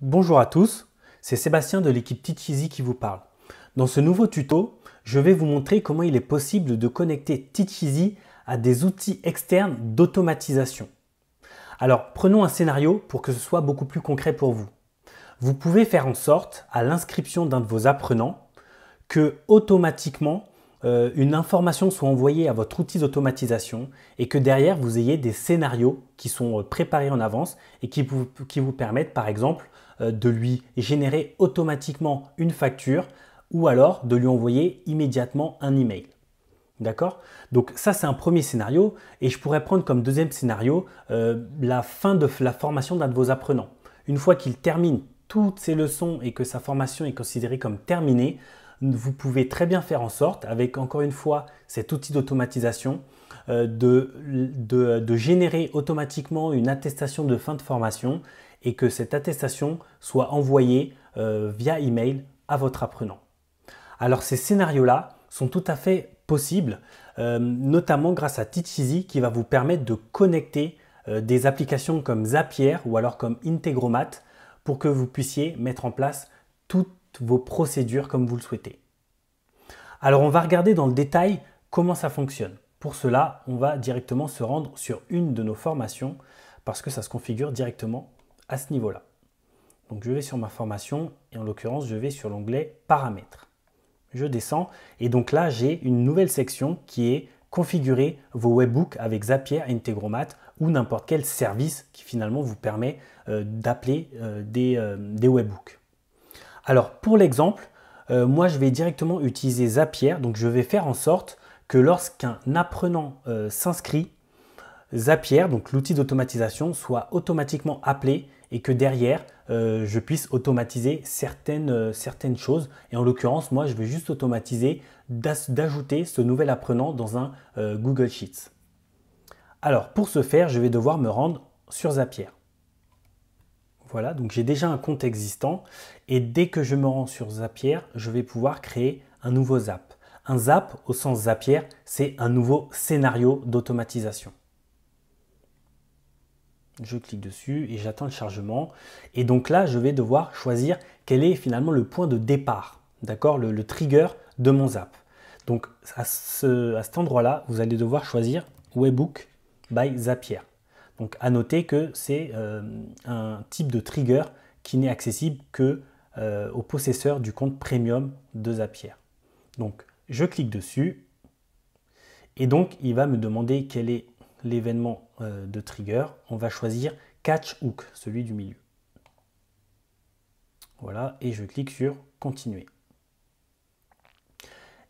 Bonjour à tous, c'est Sébastien de l'équipe Teach Easy qui vous parle. Dans ce nouveau tuto, je vais vous montrer comment il est possible de connecter Teach Easy à des outils externes d'automatisation. Alors, prenons un scénario pour que ce soit beaucoup plus concret pour vous. Vous pouvez faire en sorte, à l'inscription d'un de vos apprenants, que automatiquement une information soit envoyée à votre outil d'automatisation et que derrière vous ayez des scénarios qui sont préparés en avance et qui vous permettent par exemple de lui générer automatiquement une facture ou alors de lui envoyer immédiatement un email. D'accord? Donc ça c'est un premier scénario et je pourrais prendre comme deuxième scénario la fin de la formation d'un de vos apprenants. Une fois qu'il termine toutes ses leçons et que sa formation est considérée comme terminée, vous pouvez très bien faire en sorte, avec encore une fois cet outil d'automatisation, de générer automatiquement une attestation de fin de formation et que cette attestation soit envoyée via email à votre apprenant. Alors ces scénarios-là sont tout à fait possibles, notamment grâce à Teach Easy qui va vous permettre de connecter des applications comme Zapier ou alors comme Integromat pour que vous puissiez mettre en place toutes vos procédures comme vous le souhaitez. Alors on va regarder dans le détail comment ça fonctionne. Pour cela, on va directement se rendre sur une de nos formations parce que ça se configure directement à ce niveau-là. Donc je vais sur ma formation et en l'occurrence je vais sur l'onglet paramètres. Je descends et donc là j'ai une nouvelle section qui est configurer vos webhooks avec Zapier, Integromat ou n'importe quel service qui finalement vous permet d'appeler des webhooks. Alors pour l'exemple, moi je vais directement utiliser Zapier, donc je vais faire en sorte que lorsqu'un apprenant s'inscrit, Zapier, donc l'outil d'automatisation, soit automatiquement appelé et que derrière je puisse automatiser certaines choses. Et en l'occurrence, moi je vais juste automatiser d'ajouter ce nouvel apprenant dans un Google Sheets. Alors pour ce faire, je vais devoir me rendre sur Zapier. Voilà, donc j'ai déjà un compte existant et dès que je me rends sur Zapier, je vais pouvoir créer un nouveau Zap. Un Zap, au sens Zapier, c'est un nouveau scénario d'automatisation. Je clique dessus et j'attends le chargement. Et donc là, je vais devoir choisir quel est finalement le point de départ, d'accord, le trigger de mon Zap. Donc à cet endroit-là, vous allez devoir choisir Webhook by Zapier. Donc à noter que c'est un type de trigger qui n'est accessible que aux possesseurs du compte premium de Zapier. Donc je clique dessus et donc il va me demander quel est l'événement de trigger. On va choisir Catch Hook, celui du milieu. Voilà, et je clique sur Continuer.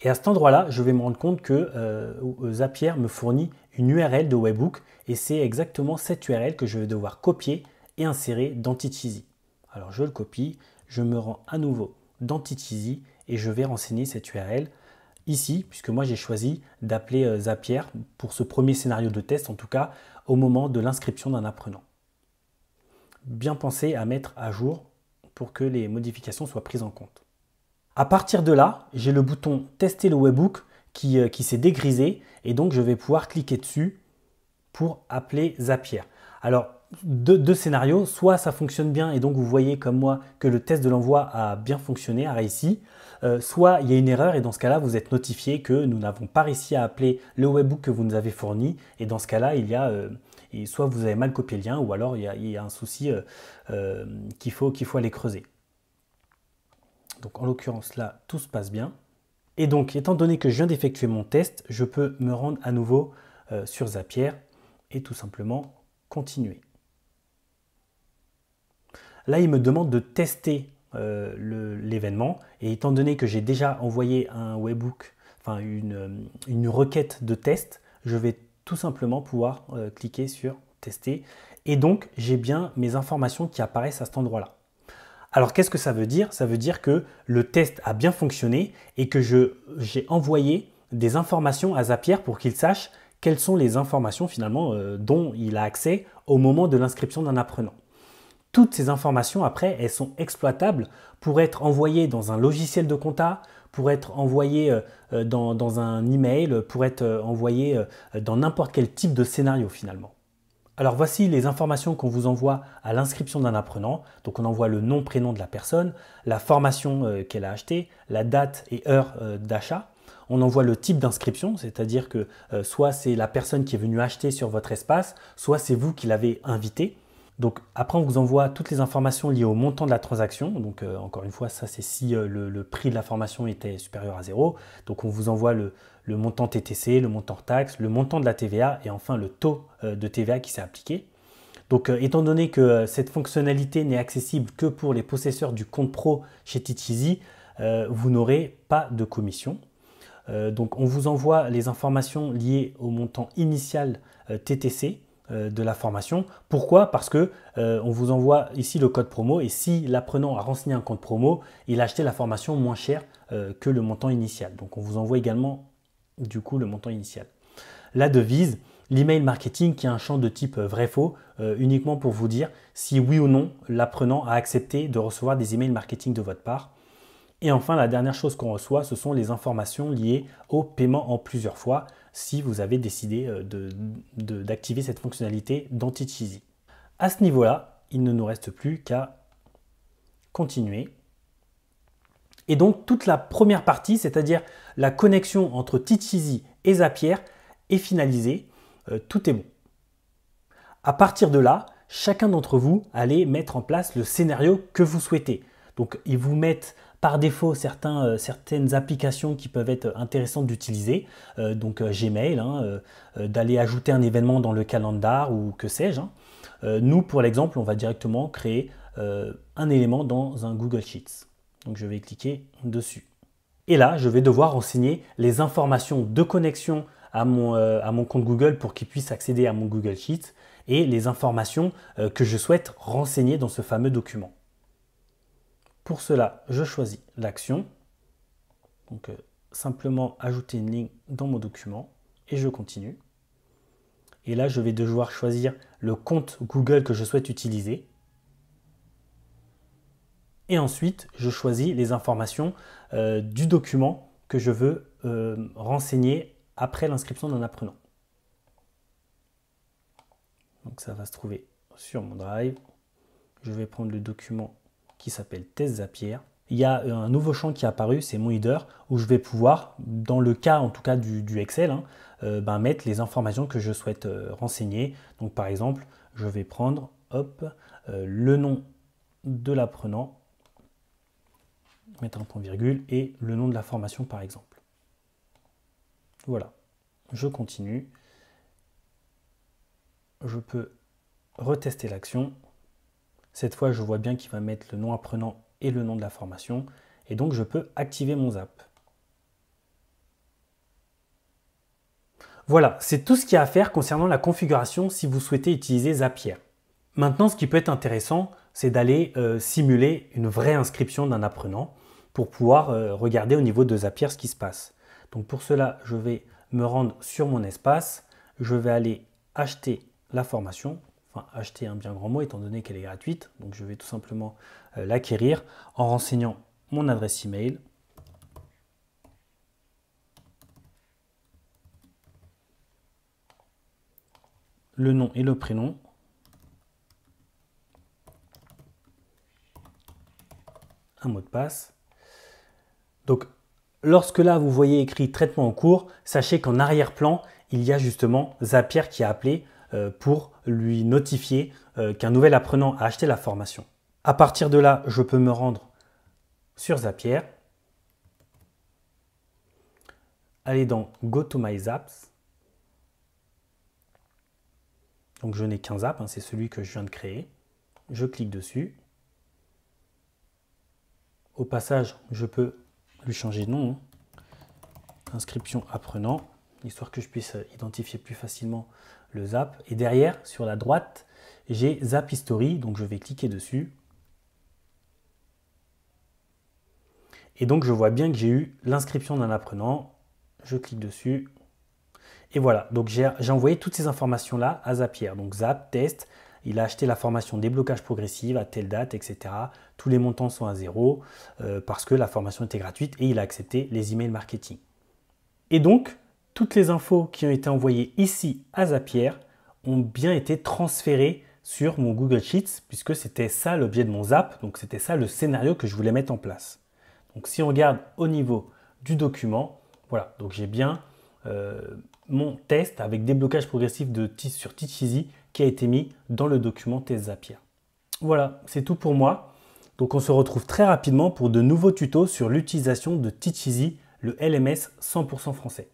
Et à cet endroit-là, je vais me rendre compte que Zapier me fournit une URL de webhook et c'est exactement cette URL que je vais devoir copier et insérer dans Teach Easy. Alors je le copie, je me rends à nouveau dans Teach Easy et je vais renseigner cette URL ici, puisque moi j'ai choisi d'appeler Zapier pour ce premier scénario de test, en tout cas au moment de l'inscription d'un apprenant. Bien penser à mettre à jour pour que les modifications soient prises en compte. À partir de là, j'ai le bouton Tester le webhook qui s'est dégrisé et donc je vais pouvoir cliquer dessus pour appeler Zapier. Alors, deux scénarios, soit ça fonctionne bien et donc vous voyez comme moi que le test de l'envoi a bien fonctionné, a réussi, soit il y a une erreur et dans ce cas-là, vous êtes notifié que nous n'avons pas réussi à appeler le webhook que vous nous avez fourni et dans ce cas-là, il y a soit vous avez mal copié le lien ou alors il y a un souci qu'il faut aller creuser. Donc en l'occurrence là, tout se passe bien. Et donc étant donné que je viens d'effectuer mon test, je peux me rendre à nouveau sur Zapier et tout simplement continuer. Là, il me demande de tester l'événement et étant donné que j'ai déjà envoyé un webhook, enfin une requête de test, je vais tout simplement pouvoir cliquer sur tester et donc j'ai bien mes informations qui apparaissent à cet endroit-là. Alors qu'est-ce que ça veut dire? Ça veut dire que le test a bien fonctionné et que j'ai envoyé des informations à Zapier pour qu'il sache quelles sont les informations finalement dont il a accès au moment de l'inscription d'un apprenant. Toutes ces informations après, elles sont exploitables pour être envoyées dans un logiciel de compta, pour être envoyées dans un email, pour être envoyées dans n'importe quel type de scénario finalement. Alors voici les informations qu'on vous envoie à l'inscription d'un apprenant. Donc on envoie le nom, prénom de la personne, la formation qu'elle a achetée, la date et heure d'achat. On envoie le type d'inscription, c'est-à-dire que soit c'est la personne qui est venue acheter sur votre espace, soit c'est vous qui l'avez invité. Donc après on vous envoie toutes les informations liées au montant de la transaction. Donc encore une fois, ça c'est si le prix de la formation était supérieur à 0. Donc on vous envoie le montant TTC, le montant hors taxe, le montant de la TVA et enfin le taux de TVA qui s'est appliqué. Donc étant donné que cette fonctionnalité n'est accessible que pour les possesseurs du compte pro chez Teacheasy, vous n'aurez pas de commission. Donc on vous envoie les informations liées au montant initial TTC de la formation. Pourquoi? Parce que on vous envoie ici le code promo et si l'apprenant a renseigné un compte promo, il a acheté la formation moins cher que le montant initial. Donc on vous envoie également du coup le montant initial. La devise, l'email marketing qui est un champ de type vrai-faux, uniquement pour vous dire si oui ou non l'apprenant a accepté de recevoir des emails marketing de votre part. Et enfin, la dernière chose qu'on reçoit, ce sont les informations liées au paiement en plusieurs fois si vous avez décidé d'activer cette fonctionnalité dans Teacheasy. À ce niveau-là, il ne nous reste plus qu'à continuer. Et donc, toute la première partie, c'est-à-dire la connexion entre Teacheasy et Zapier, est finalisée. Tout est bon. À partir de là, chacun d'entre vous allez mettre en place le scénario que vous souhaitez. Donc, ils vous mettent par défaut certaines applications qui peuvent être intéressantes d'utiliser. Donc, Gmail, d'aller ajouter un événement dans le calendar ou que sais-je. Nous, pour l'exemple, on va directement créer un élément dans un Google Sheets. Donc je vais cliquer dessus. Et là, je vais devoir renseigner les informations de connexion à mon compte Google pour qu'il puisse accéder à mon Google Sheets et les informations que je souhaite renseigner dans ce fameux document. Pour cela, je choisis l'action. Donc simplement ajouter une ligne dans mon document et je continue. Et là, je vais devoir choisir le compte Google que je souhaite utiliser. Et ensuite, je choisis les informations du document que je veux renseigner après l'inscription d'un apprenant. Donc ça va se trouver sur mon Drive. Je vais prendre le document qui s'appelle Test Zapier. Il y a un nouveau champ qui est apparu, c'est mon header, où je vais pouvoir, dans le cas en tout cas du Excel, mettre les informations que je souhaite renseigner. Donc par exemple, je vais prendre le nom de l'apprenant, mettre un point virgule et le nom de la formation par exemple. Voilà, je continue. Je peux retester l'action. Cette fois, je vois bien qu'il va mettre le nom apprenant et le nom de la formation. Et donc, je peux activer mon Zap. Voilà, c'est tout ce qu'il y a à faire concernant la configuration si vous souhaitez utiliser Zapier. Maintenant, ce qui peut être intéressant, c'est d'aller simuler une vraie inscription d'un apprenant pour pouvoir regarder au niveau de Zapier ce qui se passe. Donc pour cela, je vais me rendre sur mon espace, je vais aller acheter la formation, enfin acheter un bien grand mot étant donné qu'elle est gratuite, donc je vais tout simplement l'acquérir en renseignant mon adresse email. Le nom et le prénom. Un mot de passe. Donc, lorsque là, vous voyez écrit traitement en cours, sachez qu'en arrière-plan, il y a justement Zapier qui a appelé pour lui notifier qu'un nouvel apprenant a acheté la formation. À partir de là, je peux me rendre sur Zapier, aller dans Go to My Zaps. Donc, je n'ai qu'un Zap, c'est celui que je viens de créer. Je clique dessus. Au passage, je peux lui changer de nom, inscription apprenant, histoire que je puisse identifier plus facilement le Zap. Et derrière, sur la droite, j'ai Zap History, donc je vais cliquer dessus. Et donc je vois bien que j'ai eu l'inscription d'un apprenant. Je clique dessus. Et voilà, donc j'ai envoyé toutes ces informations-là à Zapier. Donc Zap, test, il a acheté la formation déblocage progressif à telle date, etc. Tous les montants sont à 0 parce que la formation était gratuite et il a accepté les emails marketing. Et donc, toutes les infos qui ont été envoyées ici à Zapier ont bien été transférés sur mon Google Sheets, puisque c'était ça l'objet de mon Zap, donc c'était ça le scénario que je voulais mettre en place. Donc si on regarde au niveau du document, voilà, donc j'ai bien mon test avec déblocage progressif sur Teacheasy qui a été mis dans le document test Zapier. Voilà, c'est tout pour moi. Donc on se retrouve très rapidement pour de nouveaux tutos sur l'utilisation de Teacheasy, le LMS 100% français.